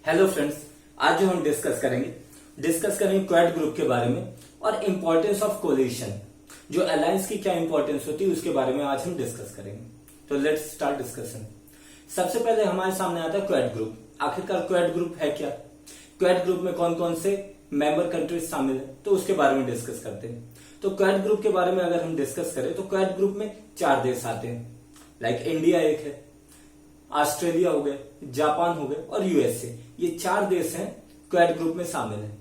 Hello friends, आज जो हम डिस्कस करेंगे क्वाड ग्रुप के बारे में और इंपॉर्टेंस ऑफ कोलिशन। जो अलायंस की क्या इंपॉर्टेंस होती है उसके बारे में आज हम डिस्कस करेंगे। तो लेट्स स्टार्ट डिस्कशन। सबसे पहले हमारे सामने आता है क्वाड ग्रुप। आखिरकार क्वाड ग्रुप है क्या? क्वाड ग्रुप में कौन कौन से मेंबर कंट्रीज शामिल है, तो उसके बारे में डिस्कस करते हैं। तो क्वाड ग्रुप के बारे में अगर हम डिस्कस करें तो क्वाड ग्रुप में 4 देश आते हैं। लाइक इंडिया एक है, ऑस्ट्रेलिया हो गए, जापान हो गए और यूएसए। ये 4 देश हैं क्वाड ग्रुप में शामिल है।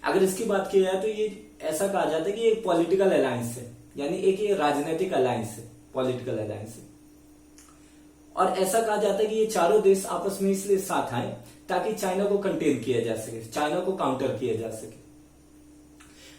अगर इसकी बात की जाए तो ये ऐसा कहा जाता है कि एक पॉलिटिकल अलायंस है, यानी एक ये राजनीतिक अलायंस है, पॉलिटिकल अलायंस है। और ऐसा कहा जाता है कि ये चारों देश आपस में इसलिए साथ आए ताकि चाइना को कंटेन किया जा सके, चाइना को काउंटर किया जा सके।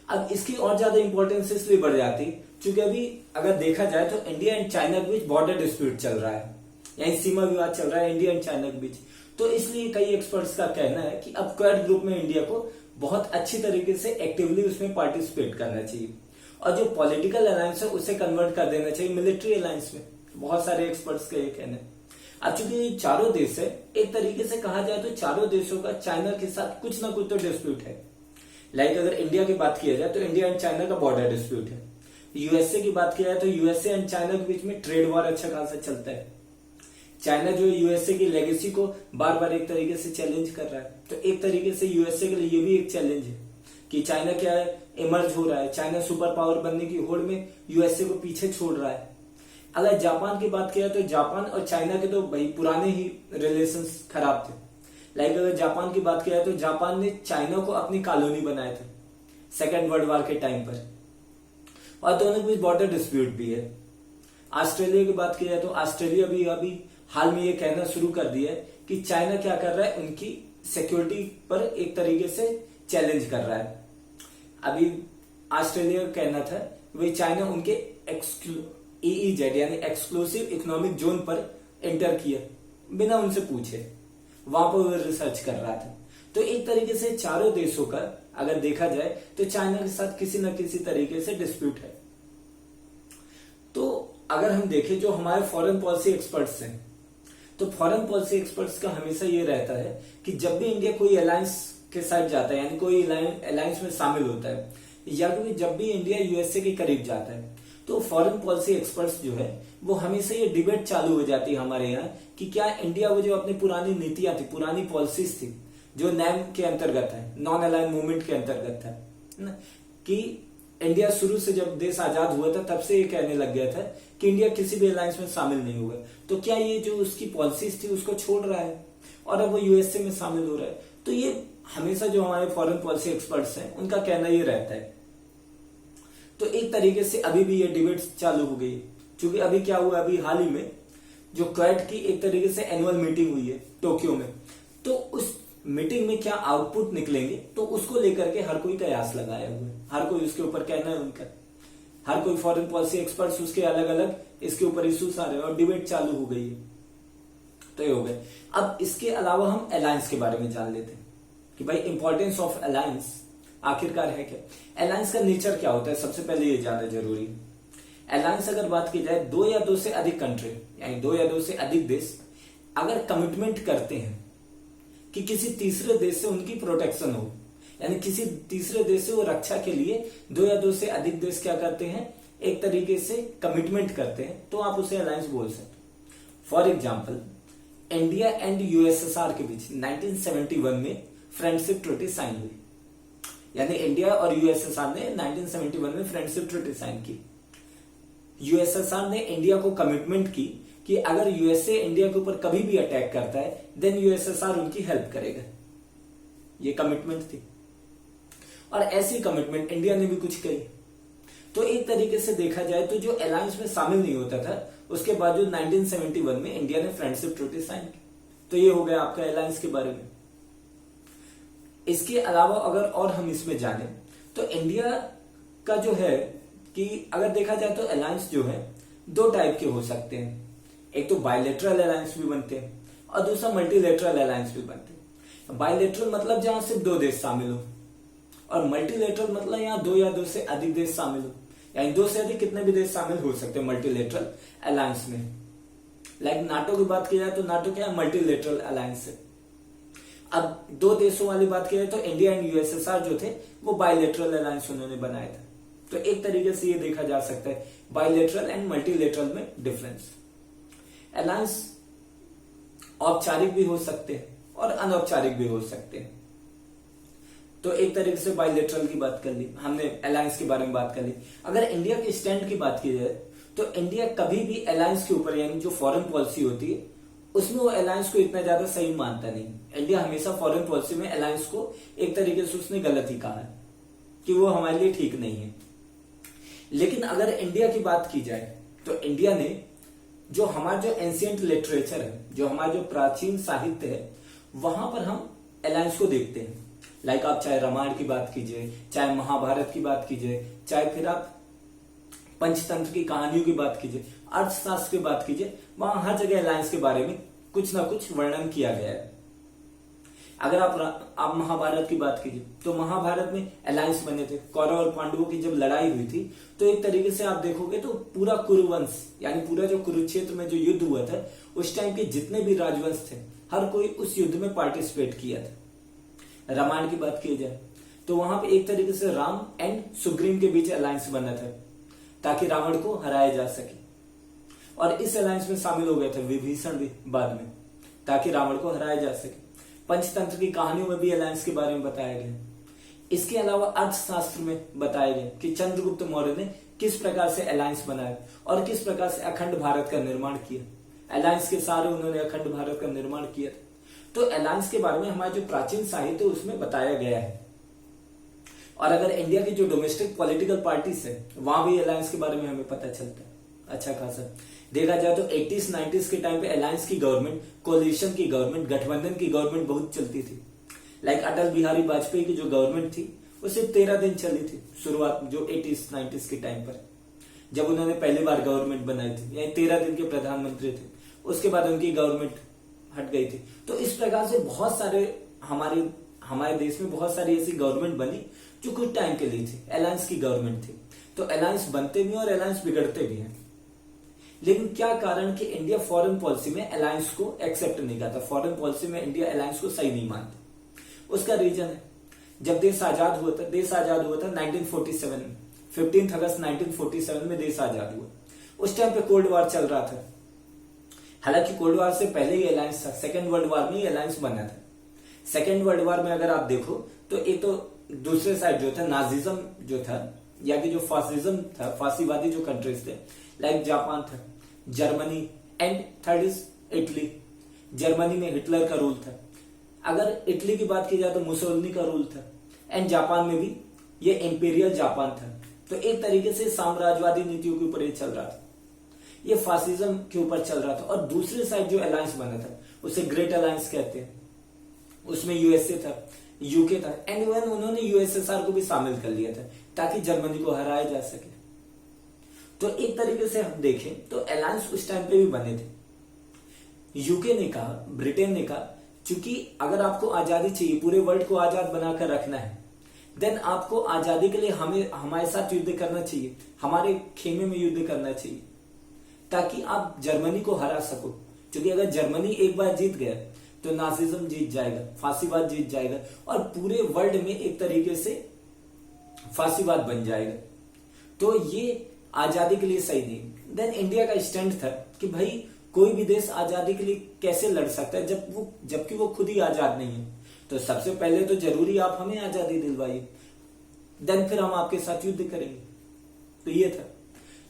अब इसकी और ज्यादा इंपॉर्टेंस इसलिए बढ़ जाती क्योंकि अभी अगर देखा जाए तो इंडिया एंड चाइना के बीच बॉर्डर डिस्प्यूट चल रहा है, यानी सीमा विवाद चल रहा है इंडिया एंड चाइना के बीच। तो इसलिए कई एक्सपर्ट्स का कहना है कि अब क्वाड ग्रुप में इंडिया को बहुत अच्छी तरीके से एक्टिवली उसमें पार्टिसिपेट करना चाहिए और जो पॉलिटिकल अलायंस है उसे कन्वर्ट कर देना चाहिए मिलिट्री अलायंस में। बहुत सारे एक्सपर्ट्स का ये कहना है। अब चूंकि ये चारों देश है, एक तरीके से कहा जाए तो चारों देशों का चाइना के साथ कुछ ना कुछ तो डिस्प्यूट है। लाइक अगर इंडिया की बात किया जाए तो इंडिया एंड चाइना का बॉर्डर डिस्प्यूट है। यूएसए की बात की जाए तो यूएसए एंड चाइना के बीच में ट्रेड वॉर अच्छा खासा चलता है। चाइना जो यूएसए की लेगेसी को बार बार एक तरीके से चैलेंज कर रहा है, तो एक तरीके से यूएसए के लिए ये भी एक चैलेंज है कि चाइना क्या है, इमर्ज हो रहा है। चाइना सुपर पावर बनने की होड़ में यूएसए को पीछे छोड़ रहा है। अगर जापान की बात किया तो जापान और चाइना के तो भाई पुराने ही रिलेशंस खराब थे। लाइक अगर जापान की बात किया तो जापान ने चाइना को अपनी कॉलोनी बनाए थे सेकेंड वर्ल्ड वॉर के टाइम पर, और दोनों के बीच बॉर्डर डिस्प्यूट भी है। ऑस्ट्रेलिया की बात की जाए तो ऑस्ट्रेलिया भी अभी हाल में ये कहना शुरू कर दिया है कि चाइना क्या कर रहा है, उनकी सिक्योरिटी पर एक तरीके से चैलेंज कर रहा है। अभी ऑस्ट्रेलिया का कहना था वही चाइना उनके EEZ यानी एक्सक्लूसिव इकोनॉमिक जोन पर एंटर किया बिना उनसे पूछे, वहां पर वो रिसर्च कर रहा था। तो एक तरीके से चारों देशों का अगर देखा जाए तो चाइना के साथ किसी न किसी तरीके से डिस्प्यूट है। तो अगर हम देखें जो हमारे फॉरेन पॉलिसी एक्सपर्ट्स हैं, तो फॉरेन पॉलिसी एक्सपर्ट्स का हमेशा ये रहता है कि जब भी इंडिया कोई अलायंस के साथ जाता है, यानी कोई अलायंस में शामिल होता है, या फिर जब भी इंडिया यूएसए के करीब जाता है, तो फॉरेन पॉलिसी एक्सपर्ट्स जो है वो हमेशा ये डिबेट चालू हो जाती है हमारे यहाँ कि क्या इंडिया वो जो अपनी पुरानी नीतियां थी, पुरानी पॉलिसीज थी जो नैम के अंतर्गत है, नॉन अलाइन मूवमेंट के अंतर्गत था ना, कि इंडिया शुरू से जब देश आजाद हुआ था तब से ये कहने लग गया था कि इंडिया किसी भी अलायंस में शामिल नहीं होगा। तो क्या ये जो उसकी पॉलिसीज थी उसको छोड़ रहा है और अब वो यूएसए में शामिल हो रहा है? तो ये हमेशा जो हमारे फॉरेन पॉलिसी एक्सपर्ट्स हैं उनका कहना ये रहता है। तो एक तरीके से अभी भी ये डिबेट चालू हो गई, क्योंकि अभी क्या हुआ, अभी हाल ही में जो क्वाड की एक तरीके से एनुअल मीटिंग हुई है टोक्यो में, तो उस मीटिंग में क्या आउटपुट निकलेंगे तो उसको लेकर के हर कोई कयास लगाया हुआ है, हर कोई उसके ऊपर कहना है उनका, हर कोई फॉरेन पॉलिसी एक्सपर्ट्स उसके अलग अलग इसके ऊपर इश्यूज आ रहे हैं और डिबेट चालू हो गई है। तो ये हो गए। अब इसके अलावा हम अलायंस के बारे में जान लेते हैं कि भाई इंपॉर्टेंस ऑफ अलायंस आखिरकार है क्या, अलायंस का नेचर क्या होता है, सबसे पहले ये जानना जरूरी है। अलायंस अगर बात की जाए, 2 या 2 से अधिक कंट्री यानी 2 या 2 से अधिक देश अगर कमिटमेंट करते हैं कि किसी तीसरे देश से उनकी प्रोटेक्शन हो, यानी किसी तीसरे देश से वो रक्षा के लिए 2 या 2 से अधिक देश क्या करते हैं, एक तरीके से कमिटमेंट करते हैं, तो आप उसे अलायंस बोल सकते। For example India and USSR के बीच 1971 में फ्रेंडशिप ट्रीटी साइन हुई, यानी इंडिया और यूएसएसआर ने 1971 में फ्रेंडशिप ट्रीटी साइन की। यूएसएसआर ने इंडिया को कमिटमेंट की कि अगर यूएसए इंडिया के ऊपर कभी भी अटैक करता है देन यूएसएसआर उनकी हेल्प करेगा, ये कमिटमेंट थी। और ऐसी कमिटमेंट इंडिया ने भी कुछ करी। तो एक तरीके से देखा जाए तो जो अलायंस में शामिल नहीं होता था, उसके बाद जो 1971 में इंडिया ने फ्रेंडशिप ट्रीटी साइन की। तो ये हो गया आपका अलायंस के बारे में। इसके अलावा अगर और हम इसमें जाने तो इंडिया का जो है कि अगर देखा जाए तो अलायंस जो है 2 टाइप के हो सकते हैं। एक तो बायलेटरल अलायंस भी बनते हैं और दूसरा मल्टीलेटरल अलायंस भी बनते हैं। बायलेटरल मतलब जहां सिर्फ 2 देश शामिल हो, और मल्टीलेटरल मतलब यहाँ 2 या 2 से अधिक देश शामिल हो, यानी 2 से अधिक कितने भी देश शामिल हो सकते हैं मल्टीलेटरल अलायंस में। लाइक नाटो की बात की जाए तो नाटो क्या है, मल्टीलेटरल अलायंस है। अब दो देशों वाली बात की जाए तो इंडिया एंड यूएसएसआर जो थे वो बायलेटरल अलायंस उन्होंने बनाया था। तो एक तरीके से ये देखा जा सकता है बायलेटरल एंड मल्टीलेटरल में डिफरेंस। अलायंस औपचारिक भी हो सकते हैं और अनौपचारिक भी हो सकते हैं। तो एक तरीके से बायलेटरल की बात कर ली हमने, अलायंस के बारे में बात कर ली। अगर इंडिया के स्टैंड की बात की जाए तो इंडिया कभी भी अलायंस के ऊपर, यानी जो फॉरेन पॉलिसी होती है उसमें वो अलायंस को इतना ज्यादा सही मानता नहीं। इंडिया हमेशा फॉरेन पॉलिसी में अलायंस को एक तरीके से उसने गलत ही कहा है कि वो हमारे लिए ठीक नहीं है। लेकिन अगर इंडिया की बात की जाए तो इंडिया ने जो हमारा जो एंशिएंट लिटरेचर है, जो हमारा जो प्राचीन साहित्य है, वहां पर हम अलायंस को देखते हैं। लाइक आप चाहे रामायण की बात कीजिए, चाहे महाभारत की बात कीजिए, चाहे फिर आप पंचतंत्र की कहानियों की बात कीजिए, अर्थशास्त्र की बात कीजिए, वहां हर जगह अलायंस के बारे में कुछ ना कुछ वर्णन किया गया है। अगर आप महाभारत की बात कीजिए तो महाभारत में अलायंस बने थे। कौरव और पांडवों की जब लड़ाई हुई थी तो एक तरीके से आप देखोगे तो पूरा कुरुवंश, यानी पूरा जो कुरुक्षेत्र में जो युद्ध हुआ था उस टाइम के जितने भी राजवंश थे हर कोई उस युद्ध में पार्टिसिपेट किया था। रामायण की बात की जाए तो वहां पे एक तरीके से राम एंड सुग्रीव के बीच अलायंस बना था ताकि रावण को हराया जा सके, और इस अलायंस में शामिल हो गए थे विभीषण भी बाद में, ताकि रावण को हराया जा सके। पंचतंत्र की कहानियों में भी अलायंस के बारे में बताया गया। इसके अलावा अर्थशास्त्र में बताया गया कि चंद्रगुप्त मौर्य ने किस प्रकार से अलायंस बनाया और किस प्रकार से अखंड भारत का निर्माण किया। अलायंस के सारे उन्होंने अखंड भारत का निर्माण किया था। तो अलायंस के बारे में हमारा जो प्राचीन साहित्य उसमें बताया गया है। और अगर इंडिया की जो डोमेस्टिक पॉलिटिकल पार्टीज है वहां भी अलायंस के बारे में हमें पता चलता है अच्छा खासा। देखा जाए तो 80s 90s के टाइम पे अलायंस की गवर्नमेंट, कोलिशन की गवर्नमेंट, गठबंधन की गवर्नमेंट बहुत चलती थी। लाइक अटल बिहारी वाजपेयी की जो गवर्नमेंट थी वो सिर्फ 13 दिन चली थी शुरुआत, जो 80s 90s के टाइम पर जब उन्होंने पहली बार गवर्नमेंट बनाई थी, यानी 13 दिन के प्रधानमंत्री थे। उसके बाद उनकी गवर्नमेंट हट गई थी। तो इस प्रकार से बहुत सारे हमारे देश में बहुत सारी ऐसी गवर्नमेंट बनी जो कुछ टाइम के लिए थी, अलायंस की गवर्नमेंट थी। तो अलायंस बनते भी और अलायंस बिगड़ते भी हैं। लेकिन क्या कारण कि इंडिया फॉरेन पॉलिसी में अलायंस को एक्सेप्ट नहीं करता, फॉरेन पॉलिसी में इंडिया अलायंस को सही नहीं मानता? उसका रीजन है जब देश आजाद हुआ था 1947 में, 15 अगस्त 1947 में देश आजाद हुआ। उस टाइम पे कोल्ड वॉर चल रहा था। हालांकि कोल्ड वॉर से पहले ही अलायंस था, सेकेंड वर्ल्ड वॉर में ही अलायंस बना था। सेकेंड वर्ल्ड वॉर में अगर आप देखो तो एक तो दूसरे साइड जो था नाजिज्म जो था, या कि जो फासिज्म था, फासीवादी जो कंट्रीज थे, लाइक जापान था, Germany, and third is Italy. Germany में हिटलर का रूल था। अगर इटली की बात की जाए तो मुसोलिनी का रूल था, एंड जापान में भी ये इंपीरियल जापान था। तो एक तरीके से साम्राज्यवादी नीतियों के ऊपर ये चल रहा था, ये फासिज्म के ऊपर चल रहा था। और दूसरी साइड जो अलायंस बना था उसे ग्रेट अलायंस कहते हैं। उसमें यूएसए था, यूके था, एंड इवन उन्होंने यूएसएसआर को भी शामिल कर लिया था ताकि जर्मनी को हराया जा सके। तो एक तरीके से हम देखें तो अलायंस उस टाइम पे भी बने थे। यूके ने कहा, ब्रिटेन ने कहा, चूंकि अगर आपको आजादी चाहिए, पूरे वर्ल्ड को आजाद बनाकर रखना है, देन आपको आजादी के लिए हमारे साथ युद्ध करना चाहिए, हमारे खेमे में युद्ध करना चाहिए, ताकि आप जर्मनी को हरा सको। क्योंकि अगर जर्मनी एक बार जीत गया तो नाजिज्म जीत जाएगा, फांसीवाद जीत जाएगा, और पूरे वर्ल्ड में एक तरीके से फांसीवाद बन जाएगा। तो ये आजादी के लिए सही नहीं। देन इंडिया का स्टैंड था कि भाई कोई भी देश आजादी के लिए कैसे लड़ सकता है जबकि वो खुद ही आजाद नहीं है। तो सबसे पहले तो जरूरी आप हमें आजादी दिलवाइए, देन फिर हम आपके साथ युद्ध करेंगे। तो ये था।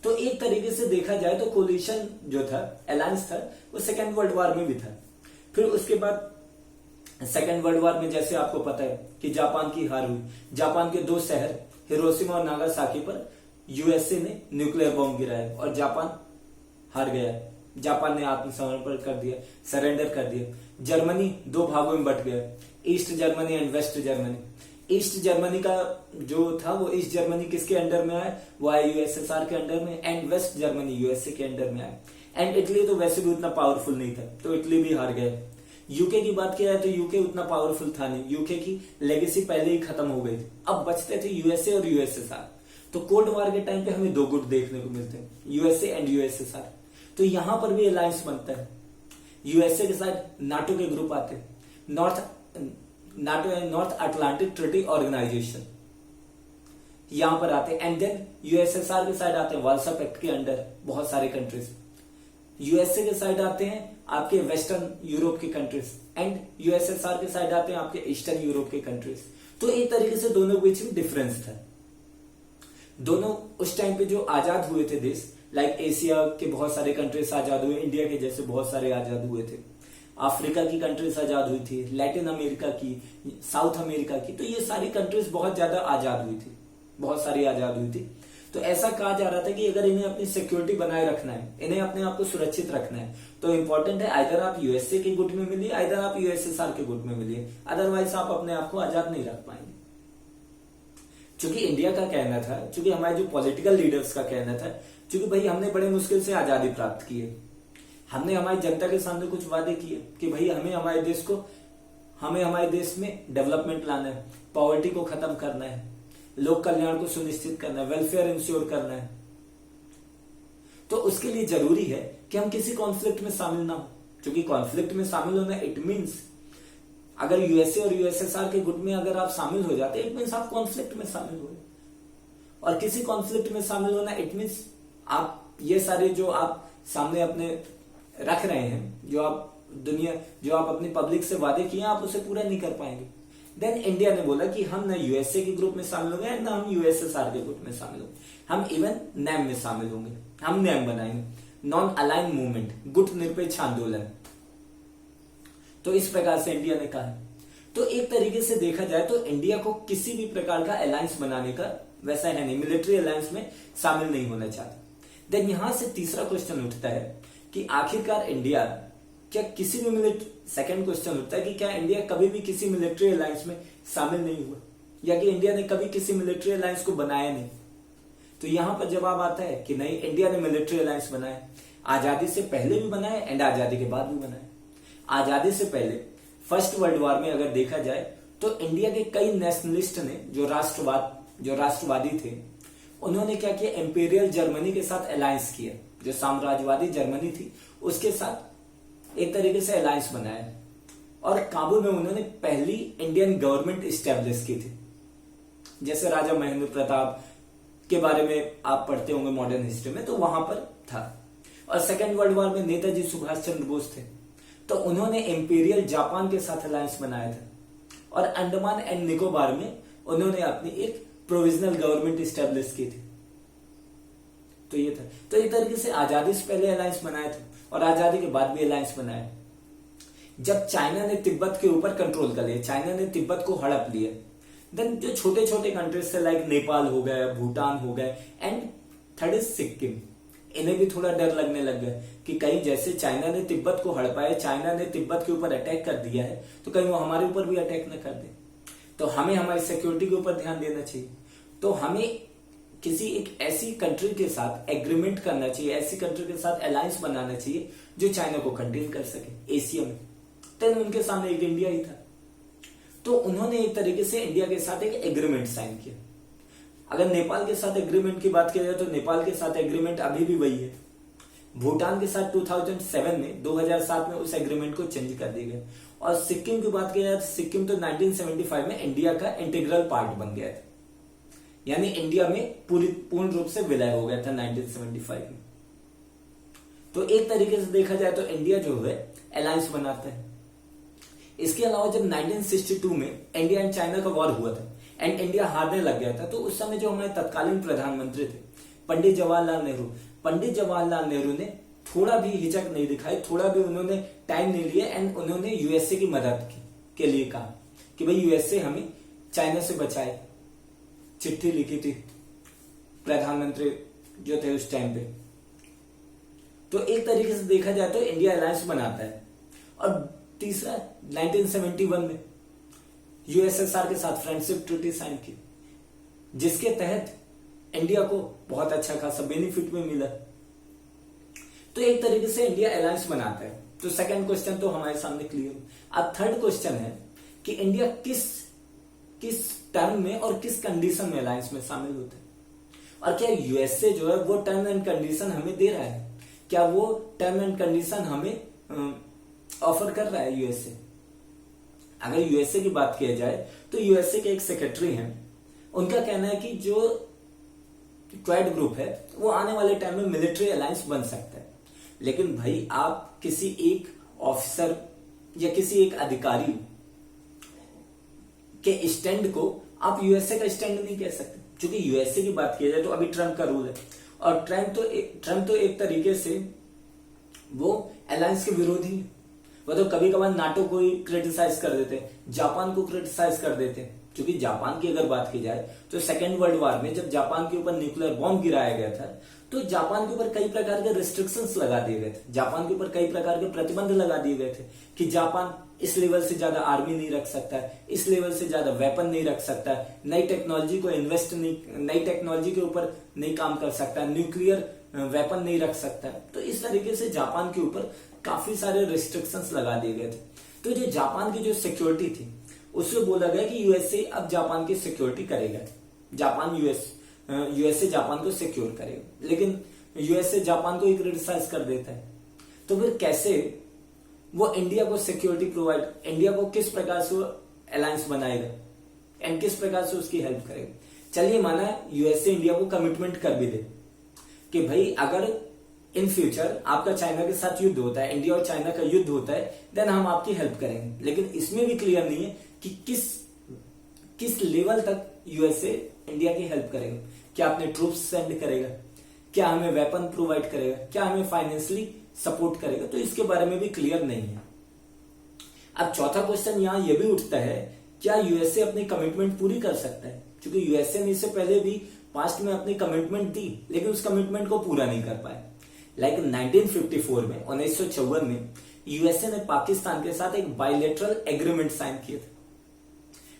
तो एक तरीके से देखा जाए तो कोलिशन जो था, अलायंस था, वो सेकेंड वर्ल्ड वॉर में भी था। फिर उसके बाद सेकेंड वर्ल्ड वॉर में जैसे आपको पता है कि जापान की हार हुई। जापान के 2 शहर हिरोशिमा और नागासाकी पर यूएसए ने न्यूक्लियर बॉम्ब गिराया और जापान हार गया। जापान ने आत्मसमर्पण कर दिया, सरेंडर कर दिया। जर्मनी 2 भागों में बट गया, East Germany and West Germany. East Germany का जो था वो ईस्ट जर्मनी किसके अंडर में आया? वो आया यूएसएसआर के अंडर में, एंड वेस्ट जर्मनी यूएसए के अंडर में आया। एंड इटली तो वैसे भी उतना पावरफुल नहीं था, तो इटली भी हार गया। यूके की बात किया जाए तो यूके उतना पावरफुल था नहीं, यूके की लेगेसी पहले ही खत्म हो गई थी। अब बचते थे यूएसए और यूएसएसआर। तो कोल्ड वॉर के टाइम पे हमें 2 गुट देखने को मिलते हैं, यूएसए एंड यूएसएसआर। तो यहां पर भी अलायंस बनता है। यूएसए के साथ नाटो के ग्रुप आते हैं, North NATO and North Atlantic Treaty Organization, यहां पर आते हैं। एंड देन यूएसएसआर के साइड आते हैं वार्सा पैक्ट के अंडर बहुत सारे कंट्रीज। यूएसए के साइड आते हैं आपके वेस्टर्न यूरोप के कंट्रीज, एंड यूएसएसआर के साइड आते हैं आपके ईस्टर्न यूरोप के कंट्रीज। तो एक तरीके से दोनों के बीच में डिफरेंस था। दोनों उस टाइम पे जो आजाद हुए थे देश, लाइक एशिया के बहुत सारे कंट्रीज आजाद हुए, इंडिया के जैसे बहुत सारे आजाद हुए थे, अफ्रीका की कंट्रीज आजाद हुई थी, लैटिन अमेरिका की, साउथ अमेरिका की, तो ये सारी कंट्रीज बहुत ज्यादा आजाद हुई थी, बहुत सारी आजाद हुई थी। तो ऐसा कहा जा रहा था कि अगर इन्हें अपनी सिक्योरिटी बनाए रखना है, इन्हें अपने आप को सुरक्षित रखना है, तो इंपॉर्टेंट है आइदर आप यूएसए के गुट में मिलिए, आइदर आप यूएसएसआर के गुट में मिलिए, अदरवाइज आप अपने आप को आजाद नहीं रख पाएंगे। चूंकि इंडिया का कहना था, चूंकि हमारे जो पॉलिटिकल लीडर्स का कहना था, चूंकि भाई हमने बड़े मुश्किल से आजादी प्राप्त की है, हमने हमारी जनता के सामने कुछ वादे किए कि भाई हमें हमारे देश में डेवलपमेंट लाना है, पॉवर्टी को खत्म करना है, लोक कल्याण को सुनिश्चित करना है, वेलफेयर इंश्योर करना है। तो उसके लिए जरूरी है कि हम किसी कॉन्फ्लिक्ट में शामिल ना हो, क्योंकि कॉन्फ्लिक्ट में शामिल होना इट मीन्स, अगर यूएसए और यूएसएसआर के गुट में अगर आप शामिल हो जाते इट मीन्स आप कॉन्फ्लिक्ट में शामिल हो, और किसी कॉन्फ्लिक्ट में शामिल होना इट मीन्स आप ये सारे जो आप सामने अपने रख रहे हैं, जो आप अपनी पब्लिक से वादे किए आप उसे पूरा नहीं कर पाएंगे। देन इंडिया ने बोला कि हम ना यूएसए के ग्रुप में शामिल होंगे, ना हम यूएसएसआर के ग्रुप में शामिल होंगे, हम इवन नैम में शामिल होंगे, हम नैम बनाएंगे, नॉन अलाइन मूवमेंट, गुट निरपेक्ष आंदोलन। तो इस प्रकार से इंडिया ने कहा। तो एक तरीके से देखा जाए तो इंडिया को किसी भी प्रकार का अलायंस बनाने का वैसा है नहीं, मिलिट्री अलायंस में शामिल नहीं होना चाहता। देन यहां से तीसरा क्वेश्चन उठता है कि आखिरकार इंडिया क्या किसी भी सेकंड क्वेश्चन उठता है कि क्या इंडिया कभी भी किसी मिलिट्री अलायंस में शामिल नहीं हुआ, या कि इंडिया ने कभी किसी मिलिट्री अलायंस को बनाया नहीं। तो यहां पर जवाब आता है कि नहीं, इंडिया ने मिलिट्री अलायंस बनाया, आजादी से पहले भी बनाया एंड आजादी के बाद भी बनाया। आजादी से पहले फर्स्ट वर्ल्ड वॉर में अगर देखा जाए तो इंडिया के कई नेशनलिस्ट ने, जो राष्ट्रवादी थे, उन्होंने क्या किया, इंपीरियल जर्मनी के साथ अलायंस किया, जो साम्राज्यवादी जर्मनी थी उसके साथ एक तरीके से अलायंस बनाया, और काबुल में उन्होंने पहली इंडियन गवर्नमेंट स्टैब्लिश की थी। जैसे राजा महेंद्र प्रताप के बारे में आप पढ़ते होंगे मॉडर्न हिस्ट्री में, तो वहां पर था। और सेकेंड वर्ल्ड वॉर में नेताजी सुभाष चंद्र बोस थे, तो उन्होंने इंपीरियल जापान के साथ अलायंस बनाया था, और अंडमान एंड निकोबार में उन्होंने अपनी एक प्रोविजनल गवर्नमेंट स्टैब्लिश की थी। तो ये था। तो एक तरीके से आजादी से पहले अलायंस बनाया था और आजादी के बाद भी अलायंस बनाया। जब चाइना ने तिब्बत के ऊपर कंट्रोल कर लिया, चाइना ने तिब्बत को हड़प लिया, देन जो छोटे छोटे कंट्रीज थे लाइक नेपाल हो गए, भूटान हो गए, एंड थर्ड इज सिक्किम, इन्हें भी थोड़ा डर लगने लग गया कि कहीं जैसे चाइना ने तिब्बत को हड़पाया, चाइना ने तिब्बत के ऊपर अटैक कर दिया है, तो कहीं वो हमारे ऊपर भी अटैक न कर दे। तो हमें हमारी सिक्योरिटी के ऊपर ध्यान देना चाहिए। तो हमें किसी एक ऐसी कंट्री के साथ एग्रीमेंट करना चाहिए, ऐसी कंट्री के साथ अलायंस बनाना चाहिए जो चाइना को कंटेन कर सके एशिया में। तब उनके सामने एक इंडिया ही था, तो उन्होंने एक तरीके से इंडिया के साथ एक एग्रीमेंट साइन किया। अगर नेपाल के साथ एग्रीमेंट की बात की जाए तो नेपाल के साथ एग्रीमेंट अभी भी वही है। भूटान के साथ 2007 में 2007 में उस एग्रीमेंट को चेंज कर दिया गया। और सिक्किम की बात की जाए तो सिक्किम तो 1975 में इंडिया का इंटीग्रल पार्ट बन गया था, यानी इंडिया में पूर्ण रूप से विलय हो गया था 1975 में। तो एक तरीके से देखा जाए तो इंडिया जो है अलायंस बनाता है। इसके अलावा जब 1962 में इंडिया एंड चाइना का वॉर हुआ था एंड इंडिया हारने लग गया था, तो उस समय जो हमारे तत्कालीन प्रधानमंत्री थे पंडित जवाहरलाल नेहरू ने थोड़ा भी हिचक नहीं दिखाई, थोड़ा भी उन्होंने टाइम नहीं लिया एंड उन्होंने यूएसए की मदद के लिए कहा कि भाई यूएसए हमें चाइना से बचाए। चिट्ठी लिखी थी प्रधानमंत्री जो थे उस टाइम पे। तो एक तरीके से देखा जाए तो इंडिया अलायंस बनाता है। और तीसरा 1971 में यूएसएसआर के साथ फ्रेंडशिप ट्रीटी साइन की, जिसके तहत इंडिया को बहुत अच्छा खासा बेनिफिट में मिला। तो एक तरीके से इंडिया अलायंस बनाता है। तो सेकंड क्वेश्चन तो हमारे सामने क्लियर। अब थर्ड क्वेश्चन है कि इंडिया किस टर्म में और किस कंडीशन में अलायंस में शामिल होता है, और क्या यूएसए जो है वो टर्म एंड कंडीशन हमें दे रहा है, क्या वो टर्म एंड कंडीशन हमें ऑफर कर रहा है यूएसए। अगर यूएसए की बात किया जाए तो यूएसए के एक सेक्रेटरी हैं, उनका कहना है कि जो क्वाड ग्रुप है वो आने वाले टाइम में मिलिट्री अलायंस बन सकता है। लेकिन भाई आप किसी एक ऑफिसर या किसी एक अधिकारी के स्टैंड को आप यूएसए का स्टैंड नहीं कह सकते, क्योंकि यूएसए की बात की जाए तो अभी ट्रम्प का रूल है, और ट्रम्प तो एक तरीके से वो अलायंस के विरोधी है। वो तो कभी कभार नाटो को ही क्रिटिसाइज कर देते, जापान को क्रिटिसाइज कर देते, क्योंकि जापान की अगर बात की जाए तो सेकेंड वर्ल्ड वॉर में जब जापान के ऊपर न्यूक्लियर बॉम्ब गिराया गया था तो जापान के ऊपर कई प्रकार के रिस्ट्रिक्शंस लगा दिए गए थे, जापान के ऊपर कई प्रकार के प्रतिबंध लगा दिए गए थे कि जापान इस लेवल से ज्यादा आर्मी नहीं रख सकता है, इस लेवल से ज्यादा वेपन नहीं रख सकता है, नई टेक्नोलॉजी को इन्वेस्ट नहीं, नई टेक्नोलॉजी के ऊपर नहीं काम कर सकता, न्यूक्लियर वेपन नहीं रख सकता है। तो इस तरीके से जापान के ऊपर काफी सारे रिस्ट्रिक्शंस लगा दिए गए थे। तो जो जापान की जो सिक्योरिटी थी उसमें बोला गया कि यूएसए अब जापान की सिक्योरिटी करेगा, यूएसए जापान को सिक्योर करेगा, लेकिन यूएसए जापान को ही क्रिटिसाइज कर देता है। तो फिर कैसे वो इंडिया को सिक्योरिटी प्रोवाइड, इंडिया को किस प्रकार से वो अलायंस बनाएगा एंड किस प्रकार से उसकी हेल्प करेगा। चलिए माना यूएसए इंडिया को कमिटमेंट कर भी दे कि भाई अगर इन फ्यूचर आपका चाइना के साथ युद्ध होता है, इंडिया और चाइना का युद्ध होता है, देन हम आपकी हेल्प करेंगे। लेकिन इसमें भी क्लियर नहीं है कि किस लेवल तक यूएसए इंडिया की हेल्प करेगा। क्या अपने ट्रूप्स सेंड करेगा, क्या हमें वेपन प्रोवाइड करेगा, क्या हमें फाइनेंशियली सपोर्ट करेगा, तो इसके बारे में भी क्लियर नहीं है। अब चौथा क्वेश्चन यहां यह भी उठता है, क्या यूएसए अपनी कमिटमेंट पूरी कर सकता है, क्योंकि यूएसए ने इससे पहले भी पास्ट में अपनी कमिटमेंट दी लेकिन उस कमिटमेंट को पूरा नहीं कर पाए। लाइक 1954 में 1954 में यूएसए ने पाकिस्तान के साथ एक बायलैटरल एग्रीमेंट साइन किया था,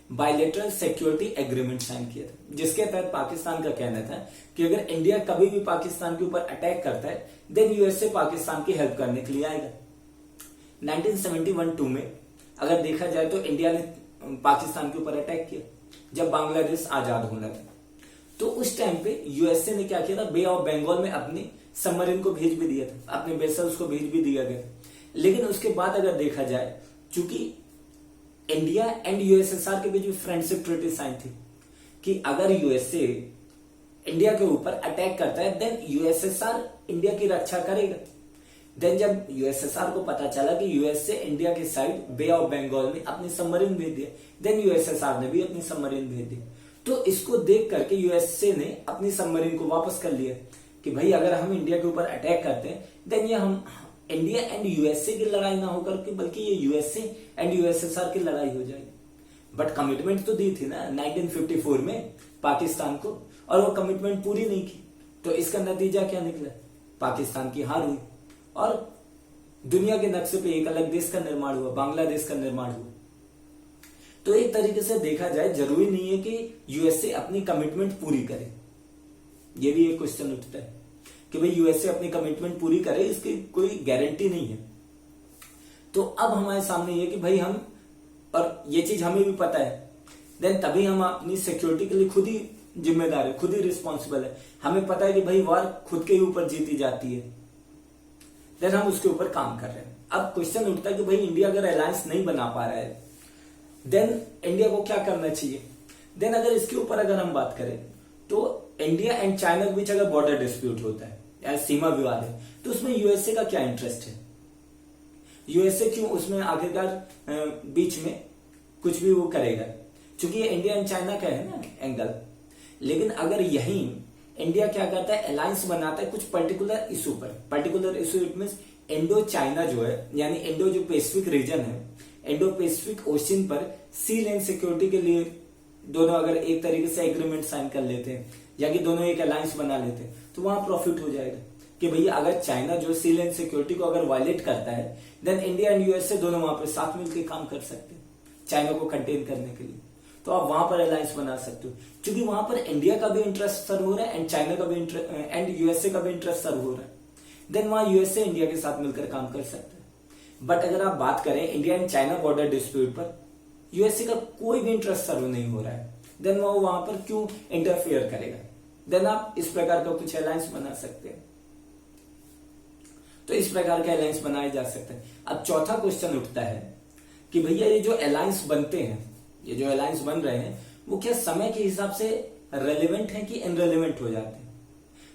बायलैटरल सिक्योरिटी एग्रीमेंट साइन किया था, जिसके तहत पाकिस्तान का कहना था कि अगर इंडिया कभी भी पाकिस्तान के ऊपर अटैक करता है देन यूएसए पाकिस्तान की हेल्प करने के लिए आएगा। 1971-2 में अगर देखा जाए तो इंडिया ने पाकिस्तान के ऊपर अटैक किया जब बांग्लादेश आजाद होना था। तो उस टाइम पे यूएसए ने क्या किया था, बे ऑफ बंगाल में अपने सबमरीन को भेज भी दिया था, अपने वेसल्स को भेज भी दिया गया। लेकिन उसके बाद अगर देखा जाए, चूंकि इंडिया एंड यूएसएसआर के बीच में फ्रेंडशिप ट्रीटी साइन थी कि अगर यूएसए इंडिया के ऊपर अटैक करता है देन यूएसएसआर इंडिया की रक्षा करेगा। देन जब यूएसएसआर को पता चला कि यूएसए इंडिया की साइड बे ऑफ बंगाल में अपनी सबमरीन भेज दिया, देन यूएसएसआर ने भी अपनी सबमरीन भेज दी। तो इसको देख करके यूएसए ने अपनी सबमरीन को वापस कर लिया कि भाई अगर हम इंडिया के ऊपर अटैक करते हैं देन ये हम इंडिया एंड यूएसए की लड़ाई ना होकर के बल्कि ये यूएसए एंड यूएसएसआर की लड़ाई हो जाएगी। बट कमिटमेंट तो दी थी ना 1954 में पाकिस्तान को, और वो कमिटमेंट पूरी नहीं की। तो इसका नतीजा क्या निकला, पाकिस्तान की हार हुई और दुनिया के नक्शे पे एक अलग देश का निर्माण हुआ, बांग्लादेश का निर्माण हुआ। तो एक तरीके से देखा जाए जरूरी नहीं है कि यूएसए अपनी कमिटमेंट पूरी करे, ये भी एक क्वेश्चन उठता है कि भाई यूएसए अपनी कमिटमेंट पूरी करे, इसकी कोई गारंटी नहीं है। तो अब हमारे सामने ये कि भाई हम, और ये चीज हमें भी पता है, देन तभी हम अपनी सिक्योरिटी के लिए खुद ही जिम्मेदार है, खुद ही रिस्पॉन्सिबल है। हमें पता है कि भाई वार खुद के ऊपर जीती जाती है, देन हम उसके ऊपर काम कर रहे हैं। अब क्वेश्चन उठता है कि भाई इंडिया अगर अलायंस नहीं बना पा रहा है देन इंडिया को क्या करना चाहिए। देन अगर इसके ऊपर अगर हम बात करें तो इंडिया एंड चाइना के बीच अगर बॉर्डर डिस्प्यूट होता है या सीमा विवाद है तो उसमें यूएसए का क्या इंटरेस्ट है, यूएसए क्यों उसमें आखिरकार बीच में कुछ भी वो करेगा, क्योंकि ये इंडिया एंड चाइना का है ना एंगल। लेकिन अगर यही इंडिया क्या करता है, अलायंस बनाता है कुछ पर्टिकुलर इशू पर, particular issue it means Indo China जो है, यानी इंडो जो पैसिफिक रीजन है, इंडो पैसिफिक ओशन पर सी लेन सिक्योरिटी के लिए दोनों अगर एक तरीके से एग्रीमेंट साइन कर लेते हैं या कि दोनों एक अलायंस बना लेते हैं तो वहां प्रॉफिट हो जाएगा कि भैया अगर चाइना जो सी लेन सिक्योरिटी को अगर वायलेट करता है देन इंडिया एंड यूएसए दोनों वहां पर साथ मिलकर काम कर सकते हैं चाइना को कंटेन करने के लिए। तो आप वहां पर अलायंस बना सकते हो क्योंकि वहां पर इंडिया का भी इंटरेस्ट सर्व हो रहा है एंड चाइना का भी एंड यूएसए का भी इंटरेस्ट सर्व हो रहा है, देन वहां यूएसए इंडिया के साथ मिलकर काम कर सकता है। बट अगर आप बात करें India and China border dispute पर यूएसए का कोई भी इंटरेस्ट सर्व नहीं हो रहा है, देन वो वहां पर क्यों इंटरफियर करेगा। देन आप इस प्रकार का कुछ अलायंस बना सकते हैं, तो इस प्रकार के अलायंस बनाए जा सकते हैं। अब चौथा क्वेश्चन उठता है कि भैया ये जो अलायंस बनते हैं, ये जो अलायंस बन रहे हैं, वो क्या समय के हिसाब से रेलेवेंट है कि इनरेलेवेंट हो जाते हैं।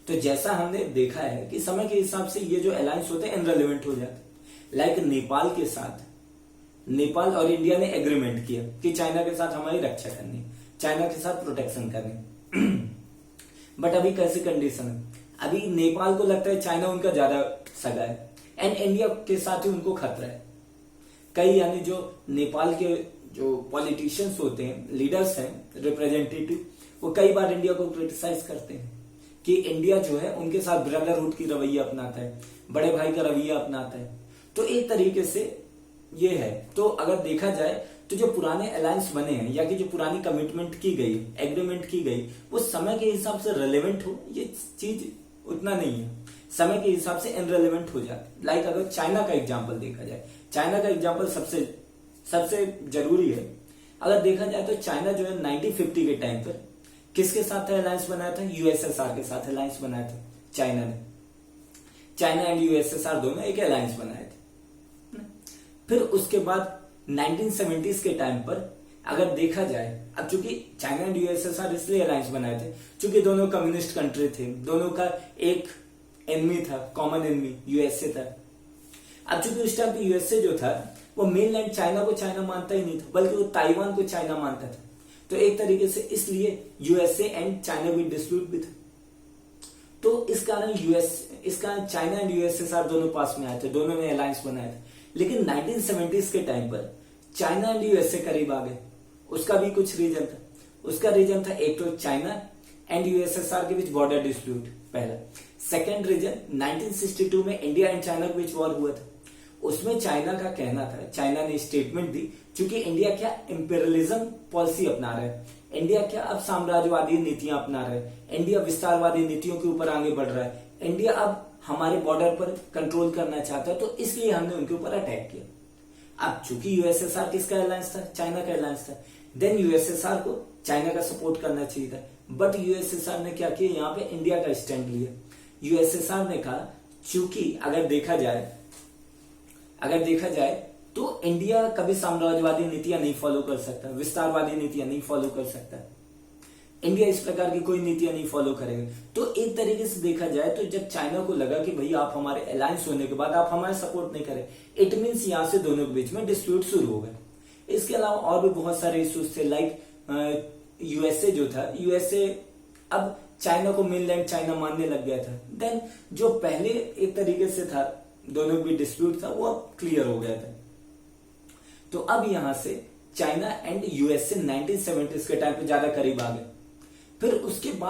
तो जैसा हमने देखा है कि समय के हिसाब से ये जो अलायंस होते हैं इनरेलेवेंट हो जाते हैं। लाइक नेपाल के साथ, नेपाल और इंडिया ने एग्रीमेंट किया कि चाइना के साथ हमारी रक्षा करनी, चाइना के साथ प्रोटेक्शन करनी। बट अभी कैसी कंडीशन है, अभी नेपाल को लगता है चाइना उनका ज्यादा सगा है एंड इंडिया के साथ ही उनको खतरा है। कई यानी जो नेपाल के जो पॉलिटिशियंस होते हैं, लीडर्स हैं, रिप्रेजेंटेटिव, वो कई बार इंडिया को क्रिटिसाइज करते हैं कि इंडिया जो है उनके साथ ब्रदरहुड की रवैया अपनाता है, बड़े भाई का रवैया अपनाता है। तो एक तरीके से ये है। तो अगर देखा जाए तो जो पुराने अलायंस बने हैं या कि जो पुरानी कमिटमेंट की गई, एग्रीमेंट की गई, वो समय के हिसाब से रेलेवेंट हो, ये चीज उतना नहीं है, समय के हिसाब से इनरेलेवेंट हो जाती। लाइक अगर चाइना का एग्जांपल देखा जाए, चाइना का एग्जांपल सबसे जरूरी है। अगर देखा जाए तो चाइना जो है 1950 के टाइम पर किसके साथ अलायंस बनाया था? यूएसएसआर के साथ अलायंस बनाया था चाइना ने। चाइना एंड यूएसएसआर दोनों एक अलायंस बनाए थे। फिर उसके बाद 1970s के टाइम पर अगर देखा जाए, अब चूंकि चाइना एंड यूएसएसआर इसलिए अलायंस बनाए थे चूंकि दोनों कम्युनिस्ट कंट्री थे, दोनों का एक एनिमी था, कॉमन एनिमी यूएसए था। अब चूंकि उस टाइम पे यूएसए जो था वो मेनलैंड चाइना को चाइना मानता ही नहीं था, बल्कि वो ताइवान को चाइना मानता था। तो एक तरीके से इसलिए यूएसए एंड चाइना भी डिस्प्यूट भी था। तो इस कारण चाइना एंड यूएसएसआर दोनों पास में आए थे, दोनों ने अलायंस बनाया था। लेकिन 1970s के टाइम पर चाइना एंड यूएसए करीब आ गए। उसका भी कुछ रीजन था। उसका रीजन था एक तो चाइना एंड यूएसएसआर के बीच बॉर्डर डिस्प्यूट, पहला। सेकेंड रीजन 1962 में इंडिया एंड चाइना के बीच वॉर हुआ था। उसमें चाइना का कहना था, चाइना ने स्टेटमेंट दी, क्योंकि इंडिया क्या इंपीरियलिज्म पॉलिसी अपना रहा है, इंडिया क्या अब साम्राज्यवादी नीतियां अपना रहा है, इंडिया विस्तारवादी नीतियों के ऊपर आगे बढ़ रहा है, इंडिया अब हमारे बॉर्डर पर कंट्रोल करना चाहता है, तो इसलिए हमने उनके ऊपर अटैक किया। अब चूंकि यूएसएसआर किसका अलायंस था? चाइना का अलायंस था। देन यूएसएसआर को चाइना का सपोर्ट करना चाहिए था, बट यूएसएसआर ने क्या किया? यहाँ पे इंडिया का स्टैंड लिया। यूएसएसआर ने कहा चूंकि अगर देखा जाए तो इंडिया कभी साम्राज्यवादी नीतियां नहीं फॉलो कर सकता, विस्तारवादी नीतियां नहीं फॉलो कर सकता, इंडिया इस प्रकार की कोई नीतियां नहीं फॉलो करेगा। तो एक तरीके से देखा जाए तो जब चाइना को लगा कि भैया आप हमारे अलायंस होने के बाद आप हमारा सपोर्ट नहीं करें, इट मीन्स यहां से दोनों के बीच में डिस्प्यूट शुरू हो गए। इसके अलावा और भी बहुत सारे इश्यूज थे। लाइक यूएसए जो था, यूएसए अब चाइना को मेनलैंड चाइना मानने लग गया था। देन जो पहले एक तरीके से था, दोनों के बीच डिस्प्यूट था, वो अब क्लियर हो गया था। तो अब यहां से चाइना एंड यूएसए 1970s के टाइम पे ज्यादा करीब आ गए। फिर उसके बाद